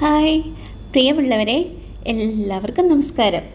Hi പ്രിയമുള്ളവരെ, എല്ലാവർക്കും നമസ്കാരം.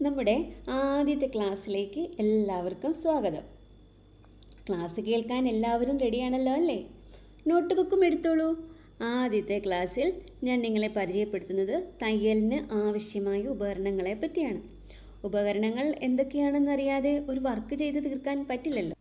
നമ്മുടെ ആദ്യത്തെ ക്ലാസ്സിലേക്ക് എല്ലാവർക്കും സ്വാഗതം. ക്ലാസ് കേൾക്കാൻ എല്ലാവരും റെഡിയാണല്ലോ അല്ലേ? നോട്ട് ബുക്കും എടുത്തോളൂ. ആദ്യത്തെ ക്ലാസ്സിൽ ഞാൻ നിങ്ങളെ പരിചയപ്പെടുത്തുന്നത് തയ്യലിന് ആവശ്യമായ ഉപകരണങ്ങളെ പറ്റിയാണ്. ഉപകരണങ്ങൾ എന്തൊക്കെയാണെന്നറിയാതെ ഒരു വർക്ക് ചെയ്ത് തീർക്കാൻ പറ്റില്ലല്ലോ.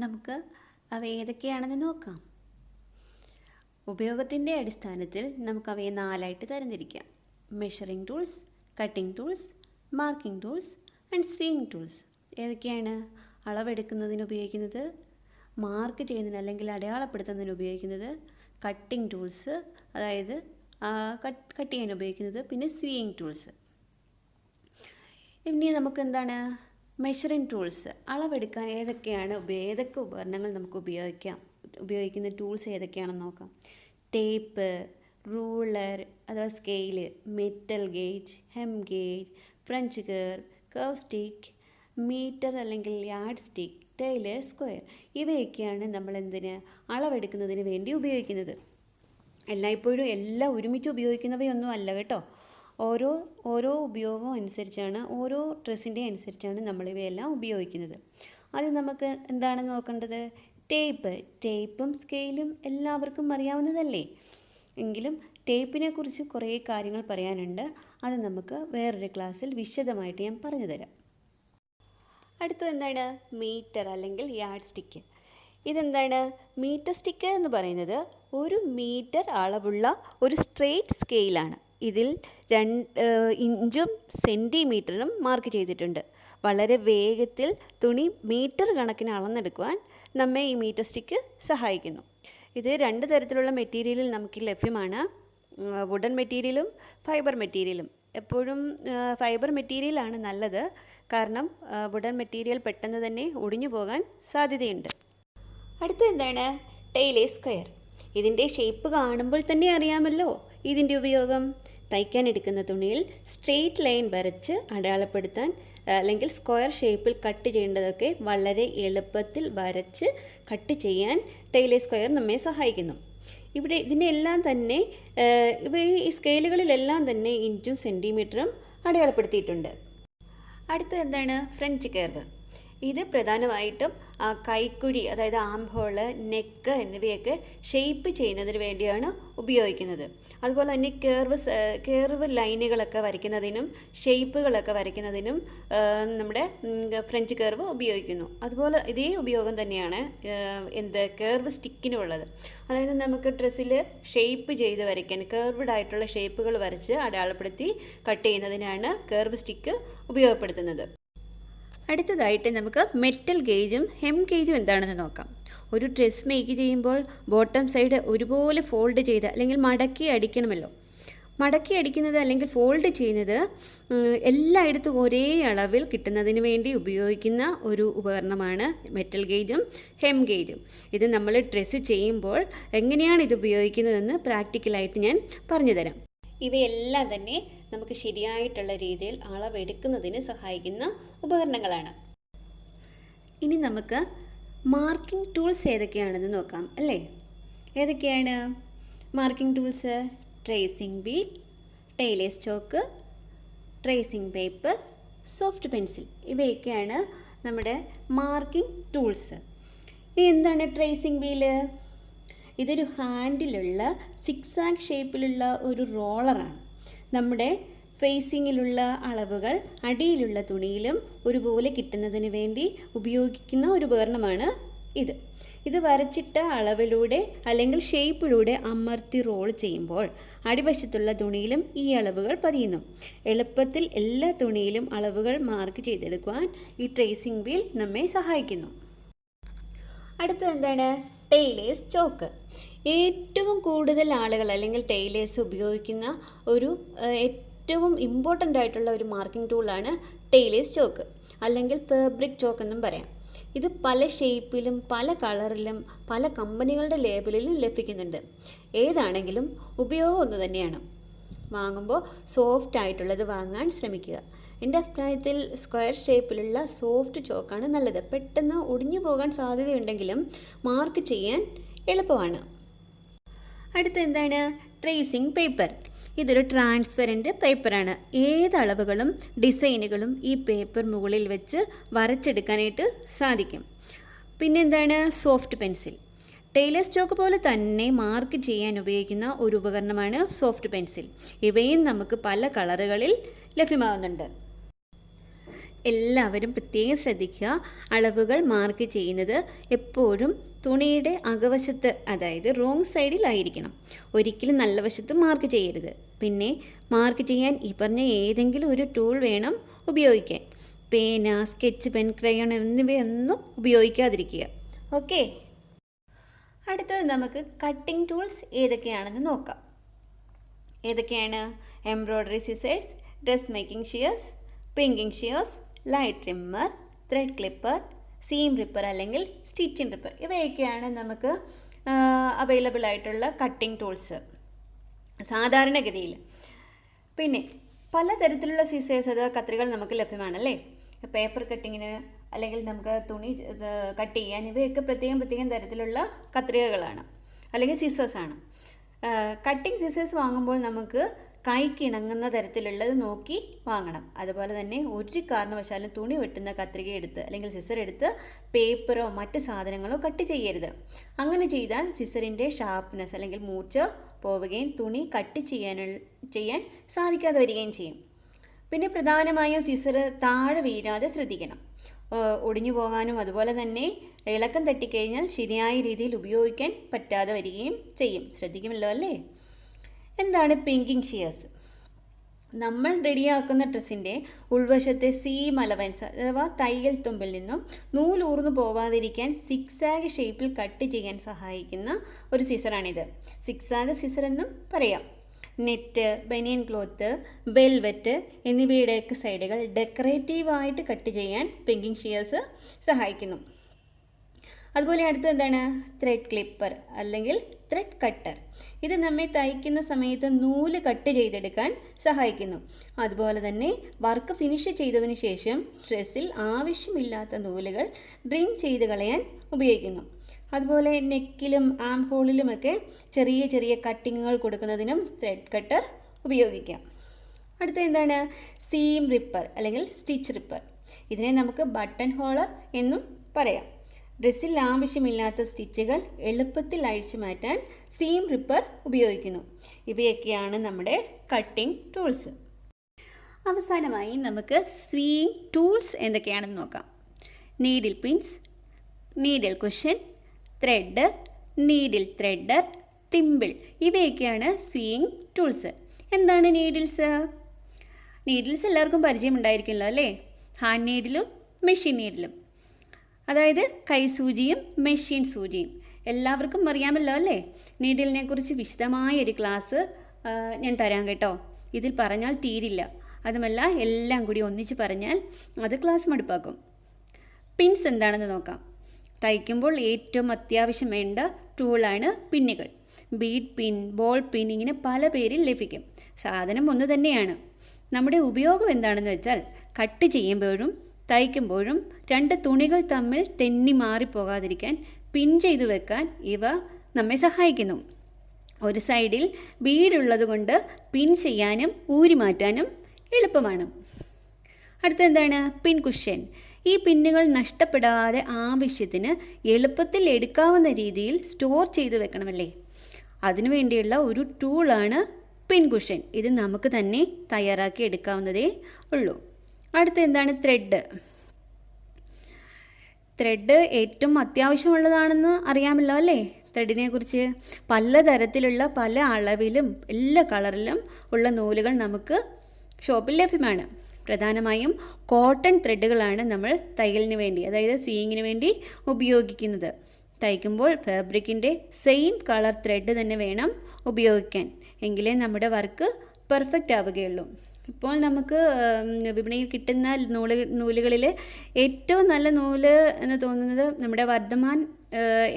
നമുക്ക് അവ ഏതൊക്കെയാണെന്ന് നോക്കാം. ഉപയോഗത്തിൻ്റെ അടിസ്ഥാനത്തിൽ നമുക്കവയെ 4ആയിട്ട് തരംതിരിക്കാം. Measuring tools, cutting tools, marking tools and sewing tools. ഏതൊക്കെയാണ്? അളവെടുക്കുന്നതിന് ഉപയോഗിക്കുന്നത്, മാർക്ക് ചെയ്യുന്നതിന് അല്ലെങ്കിൽ അടയാളപ്പെടുത്തുന്നതിന് ഉപയോഗിക്കുന്നത്, കട്ടിംഗ് ടൂൾസ് അതായത് കട്ട് ചെയ്യാൻ ഉപയോഗിക്കുന്നത്, പിന്നെ സ്വീയിങ് ടൂൾസ്. ഇനി നമുക്ക് എന്താണ് മെഷറിംഗ് ടൂൾസ്? അളവെടുക്കാൻ ഏതൊക്കെ ഉപകരണങ്ങൾ നമുക്ക് ഉപയോഗിക്കുന്ന ടൂൾസ് ഏതൊക്കെയാണെന്ന് നോക്കാം. ടേപ്പ്, റൂളർ അഥവാ scale, metal gauge, hem gauge, French curve stick, metre അല്ലെങ്കിൽ യാർഡ് സ്റ്റിക്ക്, ടൈലർ സ്ക്വയർ. ഇവയൊക്കെയാണ് നമ്മൾ അളവെടുക്കുന്നതിന് വേണ്ടി ഉപയോഗിക്കുന്നത്. എല്ലായ്പ്പോഴും എല്ലാം ഒരുമിച്ച് ഉപയോഗിക്കുന്നവയൊന്നും അല്ല കേട്ടോ. ഓരോ ഉപയോഗവും അനുസരിച്ചാണ്, ഓരോ ഡ്രസ്സിൻ്റെ അനുസരിച്ചാണ് നമ്മളിവയെല്ലാം ഉപയോഗിക്കുന്നത്. അത് നമുക്ക് എന്താണെന്ന് നോക്കേണ്ടത്? ടേപ്പും സ്കെയിലും എല്ലാവർക്കും അറിയാവുന്നതല്ലേ? എങ്കിലും ടേപ്പിനെ കുറിച്ച് കുറേ കാര്യങ്ങൾ പറയാനുണ്ട്. അത് നമുക്ക് വേറൊരു ക്ലാസ്സിൽ വിശദമായിട്ട് ഞാൻ പറഞ്ഞു തരാം. അടുത്തത് എന്താണ്? മീറ്റർ അല്ലെങ്കിൽ യാർഡ് സ്റ്റിക്ക്. ഇതെന്താണ്? മീറ്റർ സ്റ്റിക്ക് എന്ന് പറയുന്നത് 1 മീറ്റർ അളവുള്ള ഒരു സ്ട്രെയിറ്റ് സ്കെയിലാണ്. ഇതിൽ 2 ഇഞ്ചും സെൻറ്റിമീറ്ററും മാർക്ക് ചെയ്തിട്ടുണ്ട്. വളരെ വേഗത്തിൽ തുണി മീറ്റർ കണക്കിന് അളന്നെടുക്കുവാൻ നമ്മെ ഈ മീറ്റർ സ്റ്റിക്ക് സഹായിക്കുന്നു. ഇത് 2 തരത്തിലുള്ള മെറ്റീരിയലിൽ നമുക്ക് ലഭ്യമാണ്. വുഡൻ മെറ്റീരിയലും ഫൈബർ മെറ്റീരിയലും. എപ്പോഴും ഫൈബർ മെറ്റീരിയലാണ് നല്ലത്. കാരണം വുഡൻ മെറ്റീരിയൽ പെട്ടെന്ന് തന്നെ ഒടിഞ്ഞു പോകാൻ സാധ്യതയുണ്ട്. അടുത്ത എന്താണ്? Taylor square. ഇതിൻ്റെ ഷേപ്പ് കാണുമ്പോൾ തന്നെ അറിയാമല്ലോ ഇതിൻ്റെ ഉപയോഗം. തയ്ക്കാൻ എടുക്കുന്ന തുണിയിൽ സ്ട്രെയിറ്റ് ലൈൻ വരച്ച് അടയാളപ്പെടുത്താൻ അല്ലെങ്കിൽ സ്ക്വയർ ഷേപ്പിൽ കട്ട് ചെയ്യേണ്ടതൊക്കെ വളരെ എളുപ്പത്തിൽ വരച്ച് കട്ട് ചെയ്യാൻ ടൈലർ സ്ക്വയർ നമ്മെ സഹായിക്കുന്നു. ഇവിടെ ഇതിനെല്ലാം തന്നെ ഈ സ്കെയിലുകളിലെല്ലാം തന്നെ ഇഞ്ചും സെൻറ്റിമീറ്ററും അടയാളപ്പെടുത്തിയിട്ടുണ്ട്. അടുത്തത് എന്താണ്? French curve. ഇത് പ്രധാനമായിട്ടും കൈക്കുഴി അതായത് ആംഹോള്, നെക്ക് എന്നിവയൊക്കെ ഷേപ്പ് ചെയ്യുന്നതിന് വേണ്ടിയാണ് ഉപയോഗിക്കുന്നത്. അതുപോലെ തന്നെ കർവ് ലൈനുകളൊക്കെ വരയ്ക്കുന്നതിനും ഷേപ്പുകളൊക്കെ വരയ്ക്കുന്നതിനും നമ്മുടെ ഫ്രഞ്ച് കർവ് ഉപയോഗിക്കുന്നു. അതുപോലെ ഇതേ ഉപയോഗം തന്നെയാണ് കർവ് സ്റ്റിക്കിനുള്ളത്. അതായത് നമുക്ക് ഡ്രസ്സിൽ ഷേപ്പ് ചെയ്ത് വരയ്ക്കാൻ കർവ്ഡ് ആയിട്ടുള്ള ഷേപ്പുകൾ വരച്ച് അടയാളപ്പെടുത്തി കട്ട് ചെയ്യുന്നതിനാണ് കർവ് സ്റ്റിക്ക് ഉപയോഗപ്പെടുത്തുന്നത്. അടുത്തതായിട്ട് നമുക്ക് മെറ്റൽ ഗേജും ഹെം ഗേജും എന്താണെന്ന് നോക്കാം. ഒരു ഡ്രസ്സ് മേക്ക് ചെയ്യുമ്പോൾ ബോട്ടം സൈഡ് ഒരുപോലെ ഫോൾഡ് ചെയ്ത് അല്ലെങ്കിൽ മടക്കി അടിക്കണമല്ലോ. മടക്കി അടിക്കുന്നത് അല്ലെങ്കിൽ ഫോൾഡ് ചെയ്യുന്നത് എല്ലായിടത്തും ഒരേ അളവിൽ കിട്ടുന്നതിന് വേണ്ടി ഉപയോഗിക്കുന്ന ഒരു ഉപകരണമാണ് മെറ്റൽ ഗേജും ഹെം ഗേജും. ഇത് നമ്മൾ ഡ്രസ്സ് ചെയ്യുമ്പോൾ എങ്ങനെയാണ് ഇത് ഉപയോഗിക്കുന്നതെന്ന് പ്രാക്ടിക്കലായിട്ട് ഞാൻ പറഞ്ഞു തരാം. ഇവയെല്ലാം തന്നെ നമുക്ക് ശരിയായിട്ടുള്ള രീതിയിൽ അളവെടുക്കുന്നതിന് സഹായിക്കുന്ന ഉപകരണങ്ങളാണ്. ഇനി നമുക്ക് മാർക്കിംഗ് ടൂൾസ് ഏതൊക്കെയാണെന്ന് നോക്കാം അല്ലേ? ഏതൊക്കെയാണ് marking tools? Tracing wheel, tailor's chalk, tracing paper, soft pencil. ഇവയൊക്കെയാണ് നമ്മുടെ മാർക്കിംഗ് ടൂൾസ്. ഇനി എന്താണ് ട്രേസിംഗ് വീല്? ഇതൊരു ഹാൻഡിലുള്ള സിക്സാഗ് ഷേപ്പിലുള്ള ഒരു റോളറാണ്. നമ്മുടെ ഫേസിങ്ങിലുള്ള അളവുകൾ അടിയിലുള്ള തുണിയിലും ഒരുപോലെ കിട്ടുന്നതിന് വേണ്ടി ഉപയോഗിക്കുന്ന ഒരു ഉപകരണമാണ് ഇത് വരച്ചിട്ട അളവിലൂടെ അല്ലെങ്കിൽ ഷേപ്പിലൂടെ അമർത്തി റോൾ ചെയ്യുമ്പോൾ അടിവശത്തുള്ള തുണിയിലും ഈ അളവുകൾ പതിയുന്നു. എളുപ്പത്തിൽ എല്ലാ തുണിയിലും അളവുകൾ മാർക്ക് ചെയ്തെടുക്കുവാൻ ഈ ട്രേസിംഗ് വീൽ നമ്മെ സഹായിക്കുന്നു. അടുത്തത് എന്താണ്? Tailor's chalk. ഏറ്റവും കൂടുതൽ ആളുകൾ അല്ലെങ്കിൽ ടൈലേഴ്സ് ഉപയോഗിക്കുന്ന ഏറ്റവും ഇമ്പോർട്ടൻ്റ് ആയിട്ടുള്ള ഒരു മാർക്കിംഗ് ടൂളാണ് ടൈലേഴ്സ് ചോക്ക് അല്ലെങ്കിൽ ഫാബ്രിക് ചോക്ക് എന്നും പറയാം. ഇത് പല ഷേപ്പിലും പല കളറിലും പല കമ്പനികളുടെ ലേബലിലും ലഭിക്കുന്നുണ്ട്. ഏതാണെങ്കിലും ഉപയോഗം ഒന്ന് തന്നെയാണ്. വാങ്ങുമ്പോൾ സോഫ്റ്റ് ആയിട്ടുള്ളത് വാങ്ങാൻ ശ്രമിക്കുക. എൻ്റെ അഭിപ്രായത്തിൽ സ്ക്വയർ ഷേപ്പിലുള്ള സോഫ്റ്റ് ചോക്കാണ് നല്ലത്. പെട്ടെന്ന് ഒടിഞ്ഞു പോകാൻ സാധ്യതയുണ്ടെങ്കിലും മാർക്ക് ചെയ്യാൻ എളുപ്പമാണ്. അടുത്ത എന്താണ്? Tracing paper. ഇതൊരു ട്രാൻസ്പെറൻറ്റ് പേപ്പറാണ്. ഏത് അളവുകളും ഡിസൈനുകളും ഈ പേപ്പർ മുകളിൽ വെച്ച് വരച്ചെടുക്കാനായിട്ട് സാധിക്കും. പിന്നെന്താണ്? Soft pencil. ടൈലേഴ്സ് ചോക്ക് പോലെ തന്നെ മാർക്ക് ചെയ്യാൻ ഉപയോഗിക്കുന്ന ഒരു ഉപകരണമാണ് സോഫ്റ്റ് പെൻസിൽ. ഇവയും നമുക്ക് പല കളറുകളിൽ ലഭ്യമാകുന്നുണ്ട്. എല്ലാവരും പ്രത്യേകം ശ്രദ്ധിക്കുക. അളവുകൾ മാർക്ക് ചെയ്യുന്നത് എപ്പോഴും തുണിയുടെ അകവശത്ത്, അതായത് റോങ് സൈഡിലായിരിക്കണം. ഒരിക്കലും നല്ല വശത്ത് മാർക്ക് ചെയ്യരുത്. പിന്നെ മാർക്ക് ചെയ്യാൻ ഈ പറഞ്ഞ ഏതെങ്കിലും ഒരു ടൂൾ വേണം ഉപയോഗിക്കാൻ. പേന, സ്കെച്ച് പെൻ, ക്രയോൺ എന്നിവയൊന്നും ഉപയോഗിക്കാതിരിക്കുക. ഓക്കെ. അടുത്തത് നമുക്ക് കട്ടിംഗ് ടൂൾസ് ഏതൊക്കെയാണെന്ന് നോക്കാം. ഏതൊക്കെയാണ്? Embroidery scissors, dress making shears, pinking shears, light trimmer, thread clipper, seam ripper അല്ലെങ്കിൽ സ്റ്റിച്ചിങ് റിപ്പർ. ഇവയൊക്കെയാണ് നമുക്ക് അവൈലബിൾ ആയിട്ടുള്ള കട്ടിംഗ് ടൂൾസ് സാധാരണഗതിയിൽ. പിന്നെ പലതരത്തിലുള്ള സിസേഴ്സ് അഥവാ കത്രികൾ നമുക്ക് ലഭ്യമാണല്ലേ. പേപ്പർ കട്ടിങ്ങിന് അല്ലെങ്കിൽ നമുക്ക് തുണി കട്ട് ചെയ്യാൻ ഇവയൊക്കെ പ്രത്യേകം തരത്തിലുള്ള കത്രികകളാണ് അല്ലെങ്കിൽ സിസേഴ്സാണ്. കട്ടിംഗ് സിസേഴ്സ് വാങ്ങുമ്പോൾ നമുക്ക് കൈക്കിണങ്ങുന്ന തരത്തിലുള്ളത് നോക്കി വാങ്ങണം. അതുപോലെ തന്നെ ഒരു കാരണവശാലും തുണി വെട്ടുന്ന കത്രിക എടുത്ത് അല്ലെങ്കിൽ സിസർ എടുത്ത് പേപ്പറോ മറ്റ് സാധനങ്ങളോ കട്ട് ചെയ്യരുത്. അങ്ങനെ ചെയ്താൽ സിസറിൻ്റെ ഷാർപ്നെസ് അല്ലെങ്കിൽ മൂർച്ച പോവുകയും തുണി കട്ട് ചെയ്യാൻ സാധിക്കാതെ വരികയും ചെയ്യും. പിന്നെ പ്രധാനമായും സിസർ താഴെ വീഴാതെ ശ്രദ്ധിക്കണം. ഒടിഞ്ഞു പോകാനും അതുപോലെ തന്നെ ഇളക്കം തട്ടിക്കഴിഞ്ഞാൽ ശരിയായ രീതിയിൽ ഉപയോഗിക്കാൻ പറ്റാതെ വരികയും ചെയ്യും. ശ്രദ്ധിക്കുമല്ലോ അല്ലേ? എന്താണ് പിങ്കിങ് ഷിയേഴ്സ്? നമ്മൾ റെഡിയാക്കുന്ന ഡ്രസ്സിൻ്റെ ഉൾവശത്തെ സീം അലവൻസ് അഥവാ തയ്യൽ തുമ്പിൽ നിന്നും നൂലൂർന്നു പോവാതിരിക്കാൻ സിക്സാഗ് ഷേപ്പിൽ കട്ട് ചെയ്യാൻ സഹായിക്കുന്ന ഒരു സിസറാണിത്. സിക്സാഗ് സിസർ എന്നും പറയാം. നെറ്റ്, ബനിയൻ ക്ലോത്ത്, വെൽവെറ്റ് എന്നിവയുടെയൊക്കെ സൈഡുകൾ ഡെക്കറേറ്റീവായിട്ട് കട്ട് ചെയ്യാൻ പിങ്കിങ് ഷിയേഴ്സ് സഹായിക്കുന്നു. അതുപോലെ അടുത്ത് എന്താണ്? ത്രെഡ് ക്ലിപ്പർ അല്ലെങ്കിൽ ത്രെഡ് കട്ടർ. ഇത് നമ്മെ തയ്ക്കുന്ന സമയത്ത് നൂല് കട്ട് ചെയ്തെടുക്കാൻ സഹായിക്കുന്നു. അതുപോലെ തന്നെ വർക്ക് ഫിനിഷ് ചെയ്തതിന് ശേഷം ഡ്രസ്സിൽ ആവശ്യമില്ലാത്ത നൂലുകൾ ഡ്രിം ചെയ്ത് കളയാൻ ഉപയോഗിക്കുന്നു. അതുപോലെ നെക്കിലും ആം ഹോളിലുമൊക്കെ ചെറിയ കട്ടിങ്ങുകൾ കൊടുക്കുന്നതിനും ത്രെഡ് കട്ടർ ഉപയോഗിക്കാം. അടുത്ത എന്താണ്? സീം റിപ്പർ അല്ലെങ്കിൽ സ്റ്റിച്ച് റിപ്പർ. ഇതിനെ നമുക്ക് ബട്ടൺ ഹോളർ എന്നും പറയാം. ഡ്രസ്സിൽ ആവശ്യമില്ലാത്ത സ്റ്റിച്ചുകൾ എളുപ്പത്തിൽ അഴിച്ചു മാറ്റാൻ സീം റിപ്പർ ഉപയോഗിക്കുന്നു. ഇവയൊക്കെയാണ് നമ്മുടെ കട്ടിംഗ് ടൂൾസ്. അവസാനമായി നമുക്ക് സ്വീയിങ് ടൂൾസ് എന്തൊക്കെയാണെന്ന് നോക്കാം. Needle pins, needle cushion, thread, needle threader, thimble ഇവയൊക്കെയാണ് സ്വീയിങ് ടൂൾസ്. എന്താണ് നീഡിൽസ്? നീഡിൽസ് എല്ലാവർക്കും പരിചയമുണ്ടായിരിക്കുമല്ലോ അല്ലേ? ഹാൻഡ് നീഡിലും മെഷീൻ നീഡിലും, അതായത് കൈസൂചിയും മെഷീൻ സൂചിയും എല്ലാവർക്കും അറിയാമല്ലോ അല്ലേ? നീഡിലിനെ കുറിച്ച് വിശദമായൊരു ക്ലാസ് ഞാൻ തരാം കേട്ടോ. ഇതിൽ പറഞ്ഞാൽ തീരില്ല. അതുമല്ല എല്ലാം കൂടി ഒന്നിച്ച് പറഞ്ഞാൽ അത് ക്ലാസ് മടുപ്പാക്കും. പിൻസ് എന്താണെന്ന് നോക്കാം. തയ്ക്കുമ്പോൾ ഏറ്റവും അത്യാവശ്യം വേണ്ട ടൂളാണ് പിന്നുകൾ. ബീഡ് പിൻ, ബോൾ പിൻ ഇങ്ങനെ പല പേരിൽ ലഭിക്കും. സാധനം ഒന്ന് തന്നെയാണ്. നമ്മുടെ ഉപയോഗം എന്താണെന്ന് വെച്ചാൽ കട്ട് ചെയ്യുമ്പോഴും തയ്ക്കുമ്പോഴും രണ്ട് തുണികൾ തമ്മിൽ തെന്നി മാറിപ്പോകാതിരിക്കാൻ പിൻ ചെയ്തു വെക്കാൻ ഇവ നമ്മെ സഹായിക്കുന്നു. ഒരു സൈഡിൽ ബീഡുള്ളത് കൊണ്ട് പിൻ ചെയ്യാനും ഊരി മാറ്റാനും എളുപ്പമാണ്. അടുത്തെന്താണ്? പിൻ കുഷൻ. ഈ പിന്നുകൾ നഷ്ടപ്പെടാതെ ആവശ്യത്തിന് എളുപ്പത്തിൽ എടുക്കാവുന്ന രീതിയിൽ സ്റ്റോർ ചെയ്ത് വെക്കണമല്ലേ? അതിനുവേണ്ടിയുള്ള ഒരു ടൂളാണ് പിൻ കുഷൻ. ഇത് നമുക്ക് തന്നെ തയ്യാറാക്കി എടുക്കാവുന്നതേ ഉള്ളൂ. അടുത്ത എന്താണ്? ത്രെഡ്. ത്രെഡ് ഏറ്റവും അത്യാവശ്യമുള്ളതാണെന്ന് അറിയാമല്ലോ അല്ലേ? ത്രെഡിനെ കുറിച്ച് പലതരത്തിലുള്ള പല അളവിലും എല്ലാ കളറിലും ഉള്ള നൂലുകൾ നമുക്ക് ഷോപ്പിൽ ലഭ്യമാണ്. പ്രധാനമായും കോട്ടൺ ത്രെഡുകളാണ് നമ്മൾ തയ്യലിന് വേണ്ടി, അതായത് സ്വീയിങ്ങിന് വേണ്ടി ഉപയോഗിക്കുന്നത്. തയ്ക്കുമ്പോൾ ഫാബ്രിക്കിൻ്റെ സെയിം കളർ ത്രെഡ് തന്നെ വേണം ഉപയോഗിക്കാൻ. എങ്കിലേ നമ്മുടെ വർക്ക് പെർഫെക്റ്റ് ആവുകയുള്ളൂ. ഇപ്പോൾ നമുക്ക് വിപണിയിൽ കിട്ടുന്ന നൂലുകളിൽ ഏറ്റവും നല്ല നൂല് എന്ന് തോന്നുന്നത് നമ്മുടെ വർദ്ധമാൻ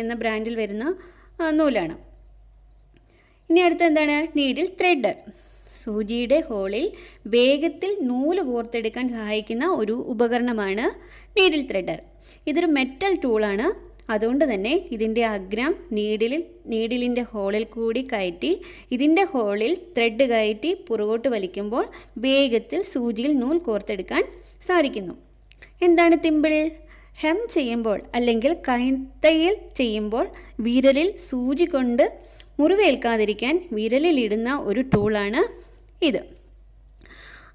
എന്ന ബ്രാൻഡിൽ വരുന്ന നൂലാണ്. ഇനി അടുത്ത എന്താണ്? Needle threader. സൂചിയുടെ ഹോളിൽ വേഗത്തിൽ നൂല് കോർത്തെടുക്കാൻ സഹായിക്കുന്ന ഒരു ഉപകരണമാണ് നീഡിൽ ത്രെഡർ. ഇതൊരു മെറ്റൽ ടൂളാണ്. അതുകൊണ്ട് തന്നെ ഇതിൻ്റെ അഗ്രം നീഡിലിൻ്റെ ഹോളിൽ കൂടി കയറ്റി ഇതിൻ്റെ ഹോളിൽ ത്രെഡ് കയറ്റി പുറകോട്ട് വലിക്കുമ്പോൾ വേഗത്തിൽ സൂചിയിൽ നൂൽ കോർത്തെടുക്കാൻ സാധിക്കുന്നു. എന്താണ് തിമ്പിൾ? ഹെം ചെയ്യുമ്പോൾ അല്ലെങ്കിൽ കൈത്തയ്യൽ ചെയ്യുമ്പോൾ വിരലിൽ സൂചി കൊണ്ട് മുറിവേൽക്കാതിരിക്കാൻ വിരലിലിടുന്ന ഒരു ടൂളാണ് ഇത്.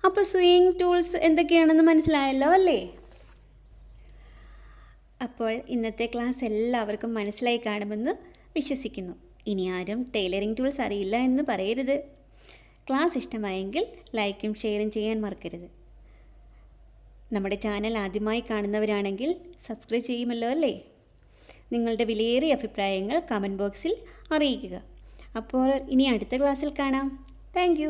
അപ്പോൾ സ്വിങ് ടൂൾസ് എന്തൊക്കെയാണെന്ന് മനസ്സിലായല്ലോ അല്ലേ? അപ്പോൾ ഇന്നത്തെ ക്ലാസ് എല്ലാവർക്കും മനസ്സിലായി കാണുമെന്ന് വിശ്വസിക്കുന്നു. ഇനി ആരും ടൈലറിംഗ് ടൂൾസ് അറിയില്ല എന്ന് പറയരുത്. ക്ലാസ് ഇഷ്ടമായെങ്കിൽ ലൈക്കും ഷെയറും ചെയ്യാൻ മറക്കരുത്. നമ്മുടെ ചാനൽ ആദ്യമായി കാണുന്നവരാണെങ്കിൽ സബ്സ്ക്രൈബ് ചെയ്യുമല്ലോ അല്ലേ? നിങ്ങളുടെ വിലയേറിയ അഭിപ്രായങ്ങൾ കമൻറ്റ് ബോക്സിൽ അറിയിക്കുക. അപ്പോൾ ഇനി അടുത്ത ക്ലാസ്സിൽ കാണാം. താങ്ക്